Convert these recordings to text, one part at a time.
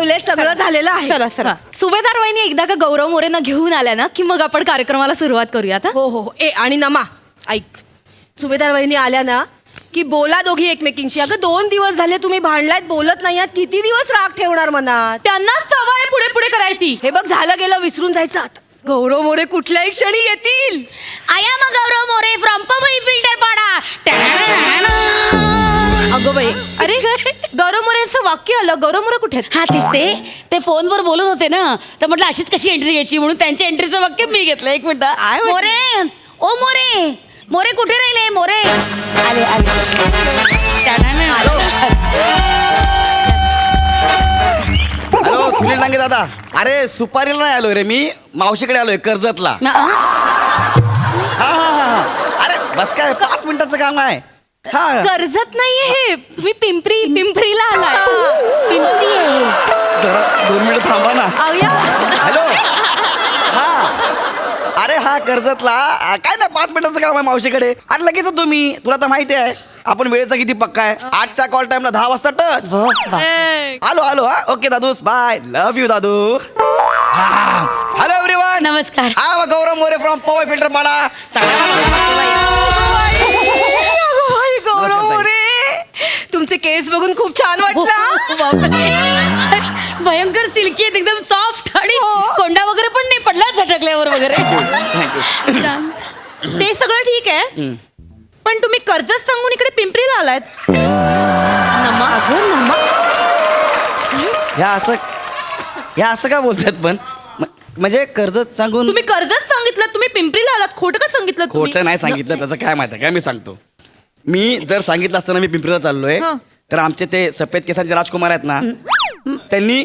ठेवले, सगळं झालेलं आहे. चला चला. सुभेदार वहिनी एकदा का गौरव मोरेंना घेऊन आल्या ना की मग आपण कार्यक्रमाला सुरुवात करूया आता. हो हो. आणि नमा ऐक, सुभेदार वहिनी आल्या ना की बोला दोघी एकमेकींशी. अगं 2 दिवस झाले तुम्ही भांडलायत, बोलत नाही आहात. किती दिवस राग ठेवणार मनात? त्यांना सवय पुढे पुढे करायची. हे बघ, झालं गेलं, विसरून जायचं आता. गौरव मोरे कुठल्याही क्षणी येतील. I am Gaurav More from Powai filter Pada. अगं बाई, अरे गौरव मोरेंचं वाक्य आलं. गौरव मोरे कुठे आहेत? हा तेच ते फोनवर बोलत होते ना, तर म्हटलं अशीच कशी एंट्री घ्यायची म्हणून त्यांच्या एंट्रीचं वाक्य मी घेतलं. एक मिनिट. मोरे, ओ मोरे, मोरे कुठे राहिले? मोरे आले हॅलो सुनील डांगे दादा. अरे सुपारीला नाही आलोय रे मी, मावशीकडे आलोय कर्जतला. हा हा हा. अरे बस काय 5 मिनिटाचं काम आहे. हा कर्जत नाहीये हे, तुम्ही पिंपरीला आलाय. पिंपरी आहे. जरा 2 मिनिटं थांबा ना. अय्या. हॅलो. हा अरे हा कर्जतला काय ना 5 मिनिटाचं काम आहे मावशीकडे. अरे लगेच होतो मी. तुला तर माहिती आहे आपण वेळेचा किती पक्का आहे. 8च्या कॉल टाइमला 10 वाजता टच. हो, बा. आलो हा. ओके दादूस, बाय. लव्ह यू दादू. Hello everyone. नमस्कार. हा गौरव मोरे फ्रॉम पवई फिल्टर पाडा. गौरव मोरे, तुमचे केस बघून खूप छान वाटलं. भयंकर सिल्की आहेत, एकदम सॉफ्ट आणि कोंडा वगैरे पण नाही पडला झटकल्यावर वगैरे. ते सगळं ठीक आहे, पण तुम्ही कर्जत सांगून इकडे पिंपरीला आलायत. ह्या असं का बोलतात पण म्हणजे कर्जत सांगून. तुम्ही कर्जत सांगितलं, तुम्ही पिंपरीला आलात. खोटं का सांगितलं तुम्ही? खोटं नाही सांगितलं. त्याचं काय माहिती आहे काय, मी सांगतो. मी जर सांगितलं असताना मी पिंपरीला चाललोय तर आमचे ते सफेद केसांचे राजकुमार आहेत ना, त्यांनी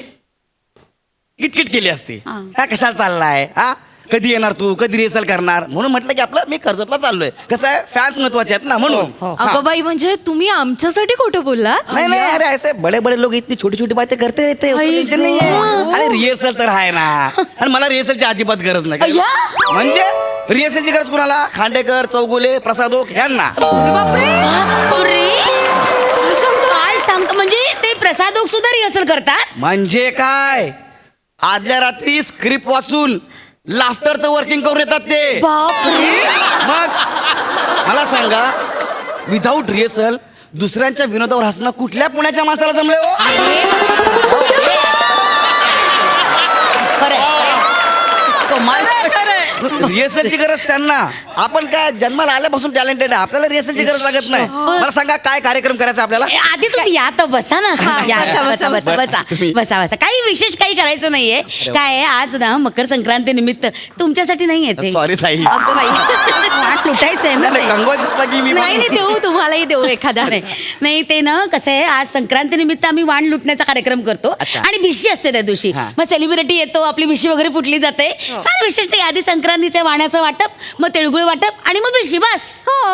किटकिट केली असती. हा कशाला चाललाय, हा कधी येणार तू, कधी रिहर्सल करणार. म्हणून म्हटलं की आपलं मी कर्जतला चाललोय. कसं आहे फॅन्स महत्वाचे आहेत ना म्हणून. अगं बाई, म्हणजे तुम्ही आमच्यासाठी खोटं बोललात? नाही अरे ऐसे बडे बडे लोग इतनी छोटी छोटी बातें करते रहते हैं, उसमें टेंशन नहीं है. अरे रिहर्सल तर आहे ना, आणि मला रिहर्सलची अजिबात गरज नाही. म्हणजे रिहर्सलची गरज कुणाला? खांडेकर, चौगुले, प्रसादोक ह्यांना. काय सांगतो म्हणजे ते प्रसादोक सुद्धा रिहर्सल करतात? म्हणजे काय, आदल्या रात्री स्क्रिप्ट वाचून लाफ्टरचं वर्किंग करून येतात ते. मग मला सांगा, विदाऊट रिहर्सल दुसऱ्यांच्या विनोदावर हसणं कुठल्या पुण्याच्या माणसाला जमले हो? रिहर्सलची गरज त्यांना. आपण काय जन्माला आल्यापासून टॅलेंटेड आहे, आपल्याला रिहर्सलची गरज लागत नाही. मला सांगा काय कार्यक्रम करायचा आपल्याला? आधी तुम्ही या तर बसा ना. या, बसा बसा बसा तुम्ही- बसा बसा. काही विशेष काही करायचं नाहीये. काय आहे, आज ना मकर संक्रांती निमित्त तुमच्यासाठी नाही येते. सॉरी ताई. अगं बाई. वाट लुटायचंय ना ते. गंगवा दिसला की मी नाही देऊ, तुम्हालाही देऊ एखादा. नाही ते ना कसं आहे, आज संक्रांती निमित्त आम्ही वाण लुटण्याचा कार्यक्रम करतो. अच्छा. आणि भिशी असते त्या दिवशी. हा. मग सेलिब्रिटी येतो, आपली भिशी वगैरे फुटली जाते. फार विशेष नाही. आधी संक्रांतीच्या वाण्याचं वाटप, मग तिळगुळ वाटप आणि मग भिशी. बस.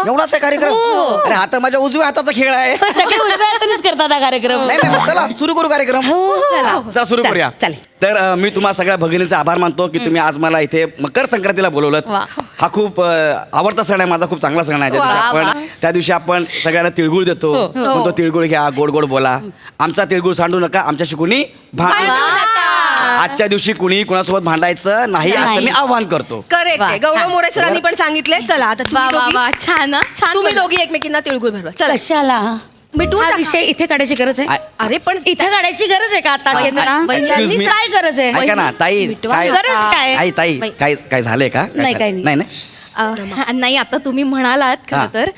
एवढाच आहे कार्यक्रम. हो. अरे हा तर माझ्या उजव्या हाताचा खेळ आहे. सगळे उजव्या हातानेच करतात हा कार्यक्रम. नाही चला सुरू करू कार्यक्रम. चला सुरू चल, करूया. चालेल. तर मी तुम्हा सगळ्या भगिनीचे आभार मानतो की तुम्ही आज मला इथे मकर संक्रांतीला बोलवलं. वा. हा खूप आवडता सण आहे माझा, खूप चांगला सण आहे. त्या दिवशी आपण सगळ्यांना तिळगुळ देतो. तो तिळगुळ घ्या, गोड गोड बोला. आमचा तिळगुळ सांडू नका, आमच्याशी कुणी भांडू नका. आजच्या दिवशी कुणी कुणासोबत भांडायचं नाही असं मी आव्हान करतो. करेक्ट आहे. गौरव मोरे सरांनी पण सांगितले. चला आता वा वा तुम्ही वा, छान हा, छान तुम्ही बोलला. दोघी एकमेकींना तिळगुळ भरवा. चला. कशाला मिटवून हा टाका. विषय इथे काढायची गरज आहे? अरे पण इथे काढायची गरज आहे का आता? Excuse me. काय गरज आहे? ऐका ना ताई, काय गरज काय? आई ताई काय काय झालंय का? नाही, काही नाही. नाही नाही, आता तुम्ही म्हणालात हा. खरं तर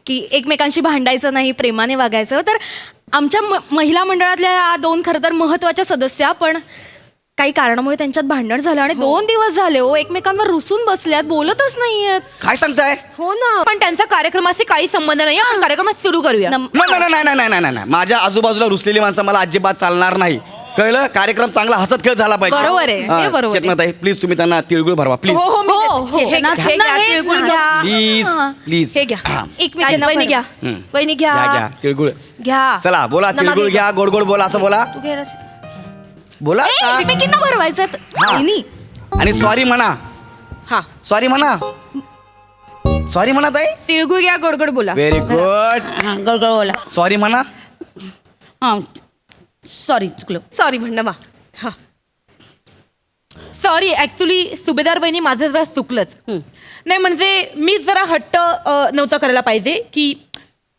की एकमेकांशी भांडायचं नाही, प्रेमाने वागायचं. तर आमच्या महिला मंडळातल्या या 2 खरं तर महत्वाच्या सदस्या पण काही कारणामुळे त्यांच्यात भांडण झालं आणि 2 दिवस झाले हो, एकमेकांवर रुसून बसल्यात, बोलतच नाहीयेत. काय सांगताय? हो ना. पण त्यांचा कार्यक्रमाशी काही संबंध नाही. आपण कार्यक्रम सुरू करूया. नाही माझ्या आजूबाजूला रुसलेली माणसं मला अजिबात चालणार नाही. कळलं? कार्यक्रम चांगला हसत खेळ झाला पाहिजे. बरोबर आहे, ते बरोबर आहे. चेतनाताई प्लीज तुम्ही त्यांना तिळगुळ भरवा प्लीज. हो हो, मी हो, देते. हो. हे घ्या, हे घ्या, तिळगुळ घ्या. प्लीज प्लीज हे घ्या. एकमेकांना वहिनी घ्या. हम्म. वहिनी घ्या. घ्या तिळगुळ. घ्या. चला बोला, नमा तिळगुळ घ्या, गोड गोड बोला, असं बोला. तू घे रस. बोला. एकमेकींना भरवायचं. हा. आणि सॉरी म्हणा. हा. सॉरी म्हणा. सॉरी म्हणा ताई. तिळगुळ घ्या, गोड गोड बोला. Very good. गळगळ बोला. सॉरी म्हणा. हा सॉरी चुकलं. सॉरी म्हण नमा. सॉरी, ऍक्च्युली सुभेदार बहिणी माझं जरा चुकलंच. नाही म्हणजे मी जरा हट्ट नव्हतं करायला पाहिजे की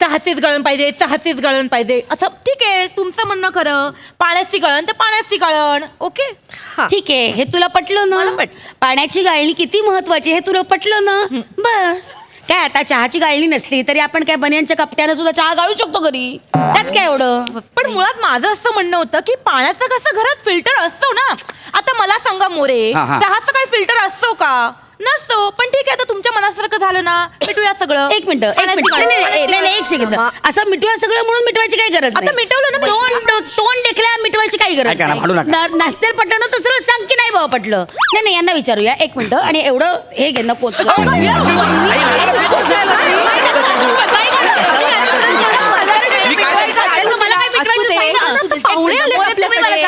चहाचीच गळण पाहिजे, चहाचीच गळण पाहिजे असं. ठीक आहे, तुमचं म्हणणं खरं, पाण्याची गळण तर पाण्याची गळण. ओके. ठीक आहे, हे तुला पटलं ना? पाण्याची गाळणी किती महत्वाची हे तुला पटलं ना? बस. काय आता चहाची गाळणी नसली तरी आपण काय बनियांच्या कपट्यानं सुद्धा चहा गाळू शकतो घरी. त्यात काय एवढं. पण मुळात माझं असं म्हणणं होतं की पाण्याचं कसं घरात फिल्टर असतो ना. आता मला सांगा मोरे, हा. चहाचं काही फिल्टर असतो का? नसतो. पण ठीक आहे, आता तुमच्या मनासारखं झालं ना, मिटूया सगळं. एक मिनिट एक सेकंद. असं मिटूया सगळं म्हणून मिटवायची काही गरज आता मिटवलं ना. तोंड देखल्या मिटवायची काही गरज ऐका ना, भांडू नका. नसतील पटलं तर सरळ सांग की नाही बाबा पटलं. नाही यांना विचारूया एक मिनिट. आणि एवढं हे घे नको.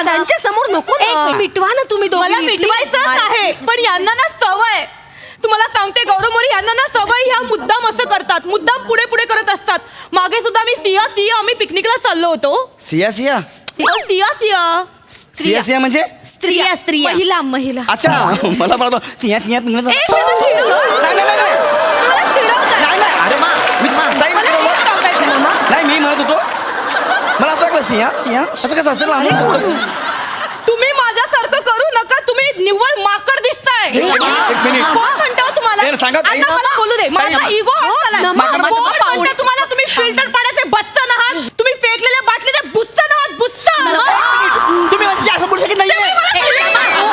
त्यांच्या समोर नको ना. मिटवा ना तुम्ही मला दोघी. मिटवायचं आहे, पण यांना ना सवय. तुम्हाला सांगते गौरव मोरे, यांना ना सवय ह्या मुद्दाम असं करतात, मुद्दाम पुढे पुढे करत असतात. मागे सुद्धा मी सिया आम्ही पिकनिकला चाललो होतो. सिया सिया सिया म्हणजे स्त्रिया महिला अच्छा. मला म्हणतो सिया सिया ए, तुम्ही चिडवताय. नाही मी म्हणत होतो मला असं वाटलं सिया सिया असं कसं असेल. तुम्ही माझ्यासारखं करू नका. तुम्ही निव्वळ माकड दिसताय. एक मिनिट. कोण म्हणतो तुम्हाला? ए, सांगा ताई. आता मला बोलू दे. माझा ताई. इगो आला. माकड कोण म्हणजे म्हणतो तुम्हाला? तुम्ही फिल्टर पाण्याचे बच्चन आहात. तुम्ही फेकलेल्या बाटलीचे बुच्चन आहात. बुच्चन. तुम्ही म्हणजे असं बोलू शकत नाहीये.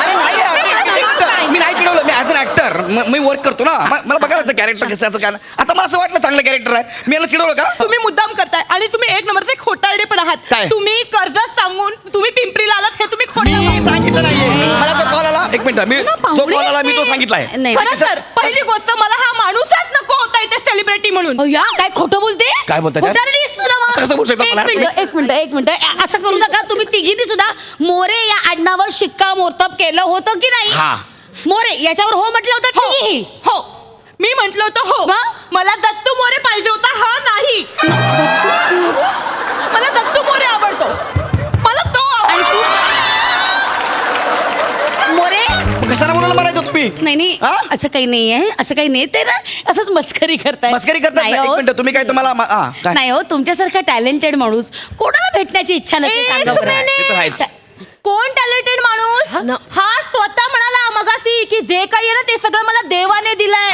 अरे नाही यार, मी नाही चिडवलं. मी ऍज अन ऍक्टर मी वर्क करतो ना. मला बघा ना कॅरेक्टर कसं असं काय. आता मला असं वाटलं चांगलं कॅरेक्टर आहे, मी याला चिडवलं का? तुम्ही मुद्दाम करताय आणि तुम्ही एक नंबरचे खोटारडे पण आहात. काय? तुम्ही कर्ज सांगून तुम्ही पिंपरीला आलात हे तुम्ही खोटं मी सांगितलं नाहीये. मला जो कॉल आला, एक मिनिट, मी जो कॉल आला मी तो सांगितलाय. नाही खरं सर, पहिली गोष्ट मला हा माणूसच नको होता इथे सेलिब्रिटी म्हणून. या काय खोटं बोलते. काय बोलताय? खोटारडीस तुला मग. असं कसं बोलू शकता मला? एक मिनिट असं करू नका. तुम्ही तिघींनी सुद्धा मोरे या आडनावर शिक्कामोर्तब केलं होतं की नाही? हा. मोरे याच्यावर हो म्हटलं होतं तिघीही? हो, मी म्हंटल होतं हो. मग? मला दत्तू मोरे पाहिजे होता, हा नाही. मला दत्तू मोरे आवडतो. मला तो आवडतो. मोरे कशाला बोलायला मला येतं तुम्ही? नाही हा? असं काही नाही आहे. असं काही नाही. ते ना असंच मस्करी करताय. मस्करी करतात नाही ना. एक हो. मिनिट, तुम्ही काय तुम्हाला काय? नाही हो, तुमच्यासारखा टॅलेंटेड माणूस कोणाला भेटण्याची इच्छा नसते. एक सांगा बरं. मिनिट. ते तर आहेच. कोण टॅलेंटेड माणूस? हा स्वतः म्हणाला मगाशी की जे काही आहे ना ते सगळं मला देवाने दिलंय.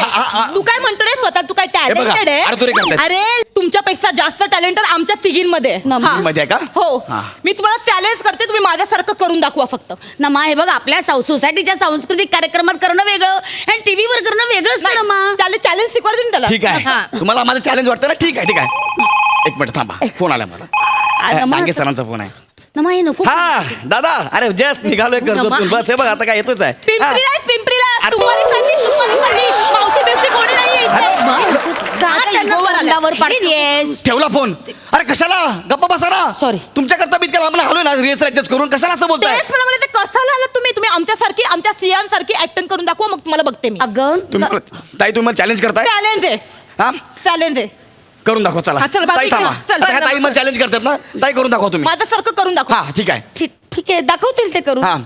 तू काय म्हणतो रे स्वतः? तू काय टॅलेंटेड अरे तुरे आहे? करतायत. अरे तुमच्यापेक्षा जास्त टॅलेंटेड आमच्या तिघींमध्ये. मध्ये आहे का? हो. हा. मी तुम्हाला चॅलेंज करते, तुम्ही माझ्यासारखं करून दाखवा फक्त. नमा हे बघ, आपल्या सोसायटीच्या सांस्कृतिक कार्यक्रमात करणं वेगळं आणि टीव्हीवर करणं वेगळंच ना नमा. चॅलेंज शिकवा तुम्ही त्याला. ठीक आहे, तुम्हाला माझं चॅलेंज वाटतं ना? ठीक आहे. एक मिनिट थांबा, फोन आला मला. डांगे सरांचा फोन आहे. नमा हे नको. हा दादा, अरे जस्ट निघालोय कर्जतून. बस हे बघ आता काय येतोच आहे. पिंपरीला तुम्हारीसाठी मावशी बिवशी कोणी नाहीये इथे. का त्यांना वरंडावर पाडतेस? ठेवला फोन. अरे कशाला गप्पा बसा ना. Sorry. तुमच्याकरता मी इतक्या लांब हलोय ना रिहर्सल ऍडजस्ट करून. कशाला असं बोलताय? तेच मला म्हणायचं, कशाला आलात तुम्ही? तुम्ही आमच्यासारखी, आमच्या सियांसारखी ऍक्टिंग करून दाखवा, मग तुम्हाला बघते मी. अगं ताई तुम्ही मला चॅलेंज करताय? चॅलेंज आहे. हा चॅलेंज आहे. करून दाखवा. चला हा, चल, बाकी ताई थांबा. चल, आता ह्या ताई मला चॅलेंज करतात ना, ताई करून दाखवा तुम्ही. माझ्यासारखं करून दाखवा. हा ठीक आहे. ठीक आहे, दाखवतील ते करून. हा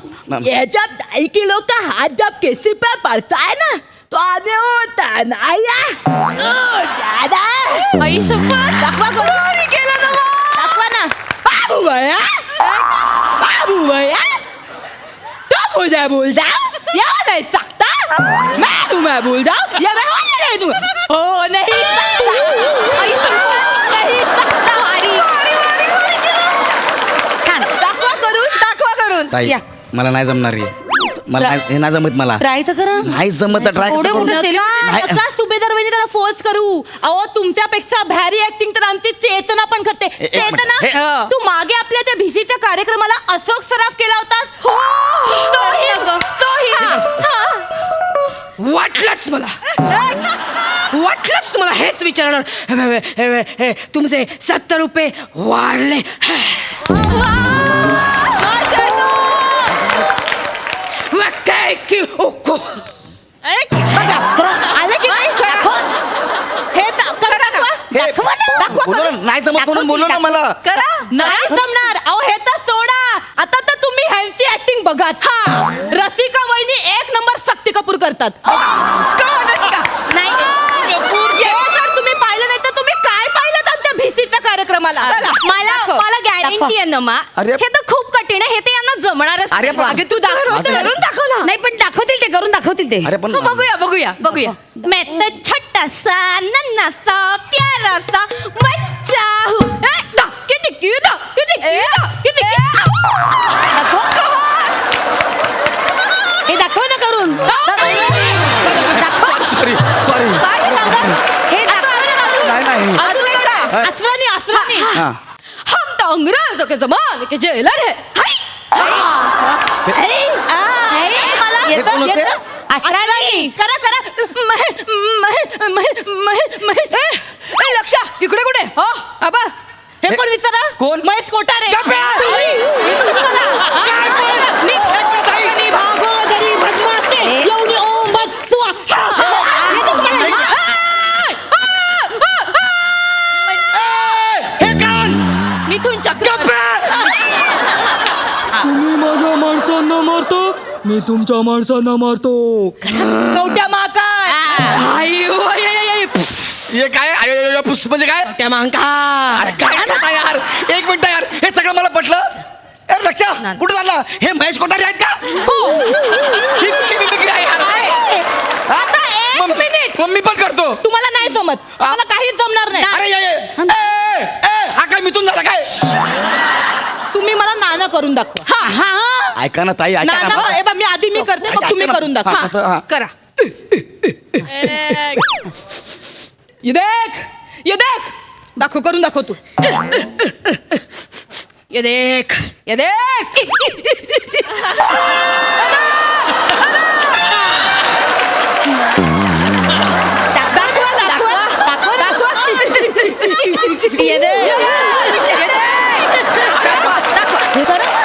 ये जब 2 किलो का हाथ जब किसी पे पड़ता है ना तो आदमी उड़ता है ना दादा. आई शपथ. दाखवा करून. केलं ना मग. दाखवा ना. बाबू भैया तो मुझे बोलता या नहीं सकता. मैं बोलता या मैं हो नहीं सकता. आई शपथ. नहीं सकता. छान. दाखवा करून. ताई या. मला नाही जमणार रे. मला हे नाही जमत. मला ट्राय तर करा. नाही जमत. ट्राय एवढं मोठं नका सुभेदार वहिनी त्याला फोर्स करू. अहो तुमच्यापेक्षा भारी ऍक्टिंग तर आमची चेतना पण करते. एक मिनिट. चेतना, तू मागे आपल्या त्या भिसीच्या कार्यक्रमाला अशोक सराफ केला होतास. हो. वाटलंच मला. वाटलंच तुम्हाला हेच विचारणार. तुमचे 70 रुपये वाढले. काय की ओको. आले की नाही? हे दाखवा ना. बोललो ना, नाही जमत म्हणून बोललो ना मला. नाही जमणार. अहो हे तर सोडा. आता तर तुम्ही ह्यांची ऍक्टिंग बघाच. रसिका वहिनी एक नंबर शक्ती कपूर करतात. नाही हे जर तुम्ही पाहिलं नाही तर तुम्ही काय पाहिलं आमच्या भिसीच्या कार्यक्रमाला? मला गॅरंटी आहे ना मा अरे. हे तर खूप कठीण आहे हे तर यांना जमणारच अरे नाही. पण- अगं, तू करून दाखव ना. नाही पण दाखवतील ते, करून दाखवतील ते. अरे पण बघूया मैं तो छोटा सा नन्ना सा प्यारा सा बच्चा हूँ हे दाखव ना करून. सॉरी हे दाखव ना करून. नाही असलं हा. हम तो अंग्रेजों के जमाने के जेलर है हे कोण होते? असरानी. करा महेश लक्षा इकडे कुठे हो आबा हे कोण विचारा? कोण? महेश कोठारे. गप्पे! मी तुम्हाला- भागोदरी बदमाशे, एवढी ओंबट चुआ. मी तर तुम्हाला- हे कोण? मिथून चक्र तुम्ही माझ्या माणसांना मारतो मी तुमच्या माणसांना मारतो. कवट्या माकड. हे काय आयो, पुस म्हणजे काय त्या मांका अरे काय करता यार, एक मिनिट यार, हे सगळं मला पटलं. अरे लक्षा कुठे झाला? हे महेश कोठारे आहेत का? ही कुठली मिमिक्री आहे यार? हा? एक मिनिट. मग मी पण करतो. तुम्हाला नाही जमत मला काहीच जमणार नाही. अरे हा काय मिथून झाला काय? तुम्ही मला नाना करून दाखवा. ऐका ना ताई, ऐका नाना ना. हे बघ, मी आधी मी करते मग तुम्ही करून दाखवा. हा, कसं? हा. करा ये देख दाखव, करून दाखव तू. ये देख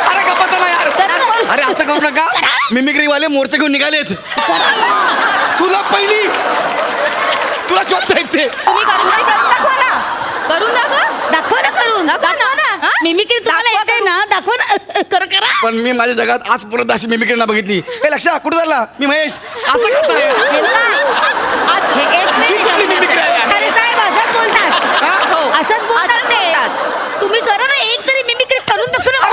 अरे गप्पा ना यार. अरे असं करू नका. मिमिक्री वाले मोर्चे घेऊन निघालेत. तुला शोधता येते. तुम्ही करून दाखवा ना करून दाखव ना करून. दाखव ना. हा? मिमिक्री तुम्हाला दाखवा येते ना, दाखव ना. करा. पण मी माझ्या जगात आजपर्यंत अशी मिमिक्री ना बघितली. हे लक्षा कुठे झाला? मी महेश असं कसं आहे? हे येत नाही. ही कुठली मिमिक्री आहे यार? अरे साहेब असंच बोलतात. हा? असंच बोलतात ते. तुम्ही करा ना एक तरी मिमिक्री करून दाखव ना.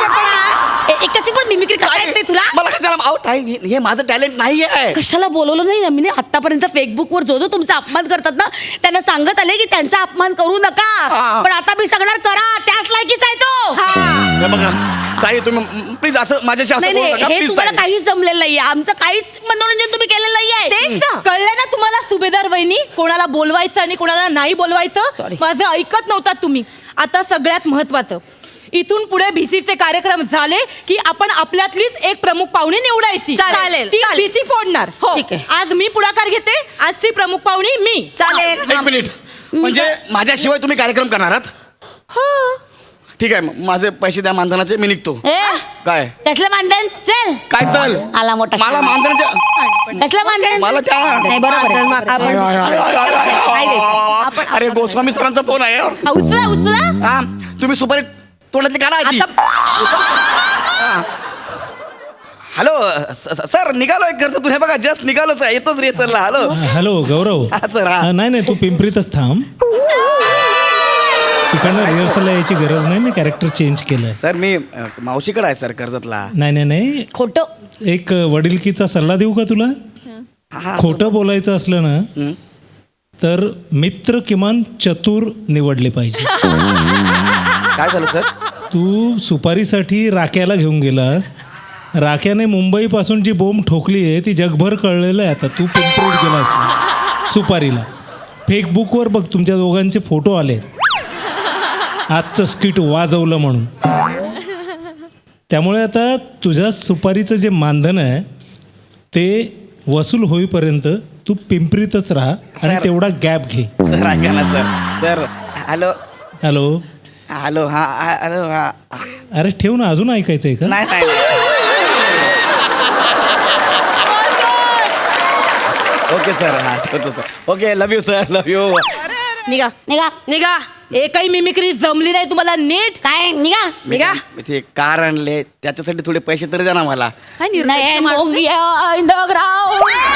एकाची पण मिमिक्री करता येत नाही तुला? मला कशाला आहो ताई, हे माझं टॅलेंट नाही आहे. कशाला बोलवलं नाही मी आतापर्यंत फेसबुकवर जो तुमचा अपमान करतात ना त्यांना सांगत आले की त्यांचा अपमान करू नका. हा. पण आता मी सांगणार करा, त्याच लायकीचा आहे तो. हे बघा ताई, तुम्ही प्लीज असं माझ्याशी असं नाही बोलू नाही, नका हे प्लीज तुम्हाला ताई. काहीच जमलेलं नाहीये. आमचं काहीच मनोरंजन तुम्ही केलेलं नाहीये. तेच ना कळलंय ना तुम्हाला सुभेदार वहिनी, कोणाला बोलवायचं आणि कोणाला नाही बोलवायचं. माझं ऐकत नव्हतात तुम्ही. आता सगळ्यात महत्वाचं, इथून पुढे भिसीचे कार्यक्रम झाले की आपण आपल्यातलीच एक प्रमुख पाहुणी निवडायची. चालेल, ती चालेल. भिसी फोडणार. ठीक आहे. आज मी पुढाकार घेते. आजची प्रमुख पाहुणी मी. चालेल एक मिनिट, म्हणजे माझ्याशिवाय तुम्ही कार्यक्रम करणार आहात? ठीक आहे, माझे पैसे द्या मानधनाचे, मी निघतो. ए, काय कसलं मानधन? चल. काय चल आला मोठा मला शाळा. मानधनाचे कसलं मानधन? मला द्या. नाही बरोबर आहे. आपण काय द्यायचं? अरे गोस्वामी सरांचा फोन आहे यार. उचला हा, तुम्ही सुपारी तोंडातली काढा आधी. हा. हॅलो सर, निघालोय कर्जतून. हे बघा जस्ट निघालोच आहे, येतोच रे सरला. हॅलो हॅलो गौरव. हा, सर, हा. नाही तू पिंपरीतच थांब. तिकडनं रिहर्सलला यायची गरज नाही, मी कॅरेक्टर चेंज केलंय. सर मी मावशीकडे आहे सर कर्जतला. नाही खोटं. एक वडिलकीचा सल्ला देऊ का तुला? हा, खोटं बोलायचं असलं ना तर मित्र किमान चतुर निवडले पाहिजे. काय झालं सर? तू सुपारीसाठी राक्याला घेऊन गेलास. राक्याने मुंबईपासून जी बोंब ठोकली आहे ती जगभर कळलेलं आहे. आता तू पिंपरीत गेलास सुपारीला. फेसबुकवर बघ तुमच्या दोघांचे फोटो आले, आजचं स्किट वाजवलं म्हणून. त्यामुळे आता तुझ्या सुपारीचं जे मानधन आहे ते वसूल होईपर्यंत तू पिंपरीतच राहा आणि सर. तेवढा गॅप घे. सर ऐका ना sir. Sir hello hello hello हा हॅलो हा. अरे ठेव ना, अजून ऐकायचं आहे का? नाही नाही ओके सर, हा ठेवतो sir. Okay, love you sir, love you. निघा निघा. निघा एकही मिमिक्री जमली नाही तुम्हाला नीट. काय निघा निघा. मी ते कार आणले त्याच्यासाठी थोडे पैसे तरी द्या ना मला. काय निर्लज्ज नाही माणूस आहे. in the ground